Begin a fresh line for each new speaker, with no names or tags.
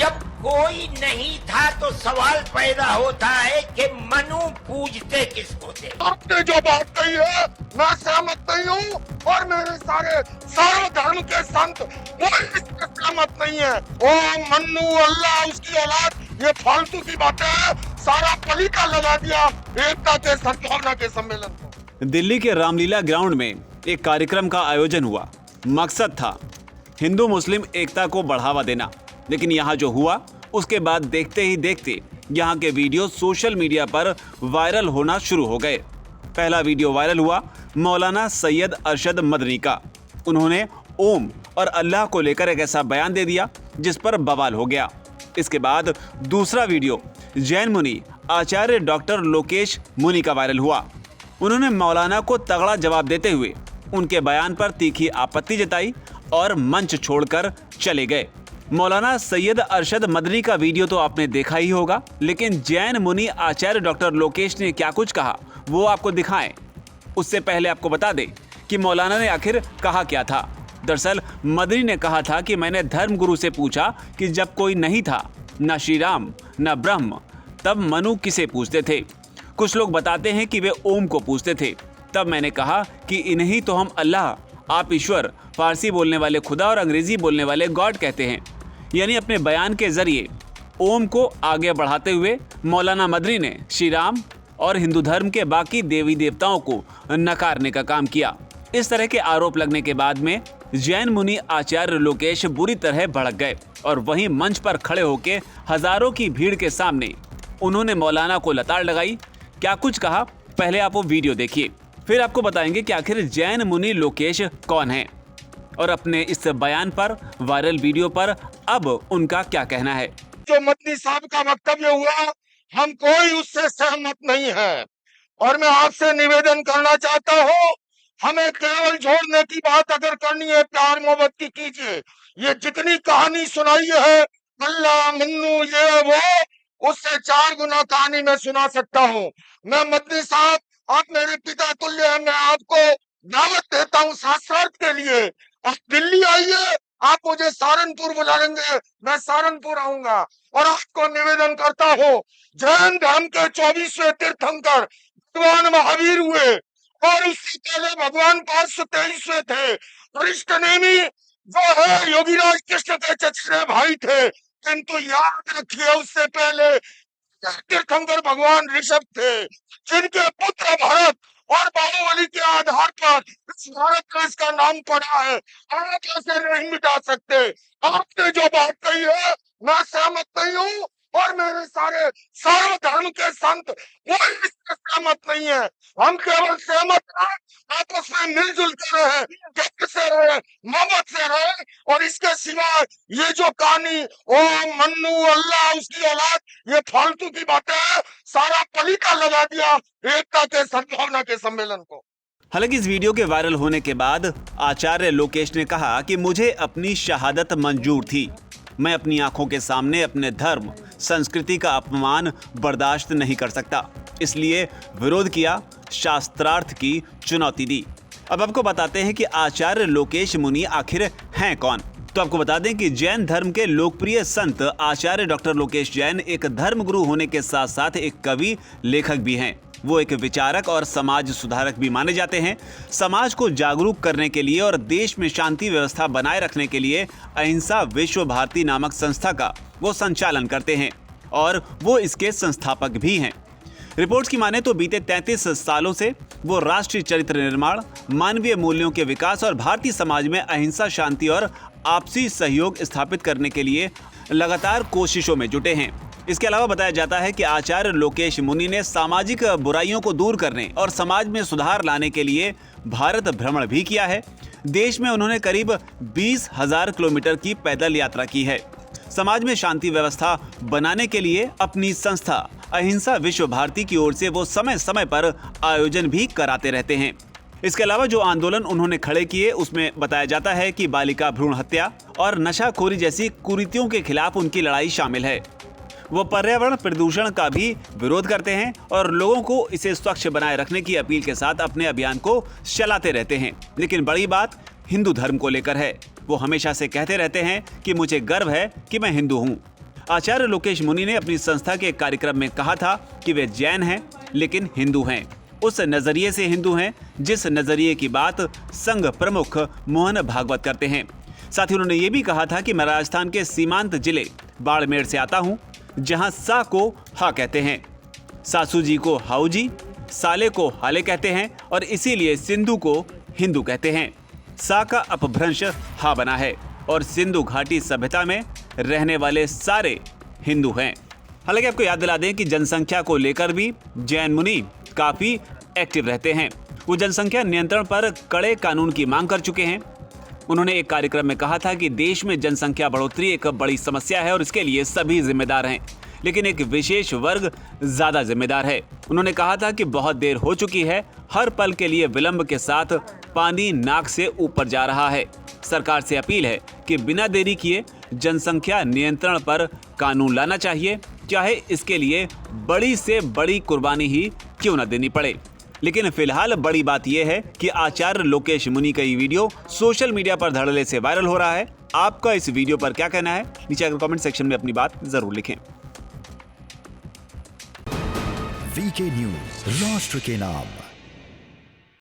जब कोई नहीं था तो सवाल पैदा होता है कि मनु पूजते किसको थे।
आपने जो बात कही है मैं सहमत नहीं हूँ और मेरे सारे धर्म के संत वो इससे सहमत नहीं है। ओ मन्नू अल्लाह उसकी औलाद ये फालतू की बातें हैं। सारा पलीका लगा दिया एकता के सद्भावना के सम्मेलन को।
दिल्ली के रामलीला ग्राउंड में एक कार्यक्रम का आयोजन हुआ। मकसद था हिंदू मुस्लिम एकता को बढ़ावा देना, लेकिन यहाँ जो हुआ उसके बाद देखते ही देखते यहाँ के वीडियो सोशल मीडिया पर वायरल होना शुरू हो गए। पहला वीडियो वायरल हुआ मौलाना सैयद अरशद मदनी का। उन्होंने ओम और अल्लाह को लेकर एक ऐसा बयान दे दिया जिस पर बवाल हो गया। इसके बाद दूसरा वीडियो जैन मुनि आचार्य डॉक्टर लोकेश मुनि का वायरल हुआ। उन्होंने मौलाना को तगड़ा जवाब देते हुए उनके बयान पर तीखी आपत्ति जताई और मंच छोड़कर चले गए। मौलाना सैयद अरशद मदनी का वीडियो तो आपने देखा ही होगा, लेकिन जैन मुनि आचार्य डॉक्टर लोकेश ने क्या कुछ कहा वो आपको दिखाएं। उससे पहले आपको बता दें कि मौलाना ने आखिर कहा क्या था। दरअसल मदनी ने कहा था कि मैंने धर्मगुरु से पूछा कि जब कोई नहीं था, न श्री राम न ब्रह्म, तब मनु किसे पूछते थे। कुछ लोग बताते हैं कि वे ओम को पूछते थे। तब मैंने कहा कि इन्हीं तो हम अल्लाह, आप ईश्वर, फारसी बोलने वाले खुदा और अंग्रेजी बोलने वाले गॉड कहते हैं। यानी अपने बयान के जरिए ओम को आगे बढ़ाते हुए मौलाना मदनी ने श्री राम और हिंदू धर्म के बाकी देवी देवताओं को नकारने का काम किया। इस तरह के आरोप लगने के बाद में जैन मुनि आचार्य लोकेश बुरी तरह भड़क गए और वहीं मंच पर खड़े होकर हजारों की भीड़ के सामने उन्होंने मौलाना को लताड़ लगाई। क्या कुछ कहा, पहले आप वो वीडियो देखिए, फिर आपको बताएंगे कि आखिर जैन मुनि लोकेश कौन है और अपने इस बयान पर, वायरल वीडियो पर अब उनका क्या कहना है।
जो मदनी साहब का वक्तव्य हुआ हम कोई उससे सहमत नहीं है और मैं आपसे निवेदन करना चाहता हूँ, हमें केवल जोड़ने की बात अगर करनी है प्यार मोहब्बत की कीजिए। ये जितनी कहानी सुनाई है अल्लाह मन्नू ये वो, उससे 4 गुना कहानी मैं सुना सकता हूँ। मैं मदनी साहब आप मेरे पिता तुल्य हैं, मैं आपको दावत देता हूँ शास्त्रार्थ के लिए। आप दिल्ली आइए, आप मुझे सहारनपुर बुलाएंगे, मैं सहारनपुर आऊंगा और आपको निवेदन करता हूँ जैन धर्म के 24वें तीर्थंकर भगवान महावीर हुए और उससे पहले भगवान 523वें थे। वरिष्ठ नेमी जो है योगीराज कृष्ण के चचेरे भाई थे, किंतु याद रखिए उससे पहले तीर्थंकर भगवान ऋषभ थे, जिनके पुत्र भरत और बाहुबली के आधार पर इस भारत का इसका नाम पड़ा है। आप ऐसे नहीं मिटा सकते। आपने जो बात कही है मैं सहमत नहीं हूँ और मेरे सारे धर्म के संत वो इससे सहमत नहीं है। हम केवल सहमत हैं, आपस में मिलजुल कर रहे, प्यार से रहे, मोहब्बत से रहे और इसके सिवा ये जो कहानी ओम मन्नू अल्लाह उसकी औलाद ये फालतू की बातें हैं। सारा पलीका लगा दिया एकता के सद्भावना के सम्मेलन को।
हालांकि इस वीडियो के वायरल होने के बाद आचार्य लोकेश ने कहा कि मुझे अपनी शहादत मंजूर थी। मैं अपनी आंखों के सामने अपने धर्म संस्कृति का अपमान बर्दाश्त नहीं कर सकता, इसलिए विरोध किया, शास्त्रार्थ की चुनौती दी। अब आपको बताते हैं कि आचार्य लोकेश मुनि आखिर हैं कौन। तो आपको बता दें कि जैन धर्म के लोकप्रिय संत आचार्य डॉक्टर लोकेश जैन एक धर्मगुरु होने के साथ साथ एक कवि, लेखक भी हैं। वो एक विचारक और समाज सुधारक भी माने जाते हैं। समाज को जागरूक करने के लिए और देश में शांति व्यवस्था बनाए रखने के लिए अहिंसा विश्व भारती नामक संस्था का वो संचालन करते हैं और वो इसके संस्थापक भी हैं। रिपोर्ट्स की माने तो बीते 33 सालों से वो राष्ट्रीय चरित्र निर्माण, मानवीय मूल्यों के विकास और भारतीय समाज में अहिंसा, शांति और आपसी सहयोग स्थापित करने के लिए लगातार कोशिशों में जुटे हैं। इसके अलावा बताया जाता है कि आचार्य लोकेश मुनि ने सामाजिक बुराइयों को दूर करने और समाज में सुधार लाने के लिए भारत भ्रमण भी किया है। देश में उन्होंने करीब 20,000 किलोमीटर की पैदल यात्रा की है। समाज में शांति व्यवस्था बनाने के लिए अपनी संस्था अहिंसा विश्व भारती की ओर से वो समय समय पर आयोजन भी कराते रहते हैं। इसके अलावा जो आंदोलन उन्होंने खड़े किए उसमें बताया जाता है कि बालिका भ्रूण हत्या और नशाखोरी जैसी कुरीतियों के खिलाफ उनकी लड़ाई शामिल है। वो पर्यावरण प्रदूषण का भी विरोध करते हैं और लोगों को इसे स्वच्छ बनाए रखने की अपील के साथ अपने अभियान को चलाते रहते हैं। लेकिन बड़ी बात हिंदू धर्म को लेकर है। वो हमेशा से कहते रहते हैं कि मुझे गर्व है कि मैं हिंदू हूँ। आचार्य लोकेश मुनि ने अपनी संस्था के कार्यक्रम में कहा था कि वे जैन हैं लेकिन हिंदू हैं, उस नजरिए से हिंदू हैं जिस नजरिए की बात संघ प्रमुख मोहन भागवत करते हैं। साथ ही उन्होंने ये भी कहा था कि मैं राजस्थान के सीमांत जिले बाड़मेर से आता हूं, जहां सा को हा कहते हैं, सासू जी को हाउ जी, साले को हाले कहते हैं और इसीलिए सिंधु को हिंदू कहते हैं। सा का अपभ्रंश हा बना है और सिंधु घाटी सभ्यता में रहने वाले सारे हिंदू हैं। हालांकि आपको याद दिला दें कि जनसंख्या को लेकर भी जैन मुनि काफी एक्टिव रहते हैं। वो जनसंख्या नियंत्रण पर कड़े कानून की मांग कर चुके हैं। उन्होंने एक कार्यक्रम में कहा था कि देश में जनसंख्या बढ़ोतरी एक बड़ी समस्या है और इसके लिए सभी जिम्मेदार हैं, लेकिन एक विशेष वर्ग ज्यादा जिम्मेदार है। उन्होंने कहा था कि बहुत देर हो चुकी है, हर पल के लिए विलंब के साथ पानी नाक से ऊपर जा रहा है। सरकार से अपील है कि बिना देरी किए जनसंख्या नियंत्रण पर कानून लाना चाहिए, चाहे इसके लिए बड़ी से बड़ी कुर्बानी ही क्यों न देनी पड़े। लेकिन फिलहाल बड़ी बात यह है कि आचार्य लोकेश मुनि का ये वीडियो सोशल मीडिया पर धड़ल्ले से वायरल हो रहा है। आपका इस वीडियो पर क्या कहना है, नीचे आकर कमेंट सेक्शन में अपनी बात जरूर लिखें।
वीके न्यूज, राष्ट्र के नाम।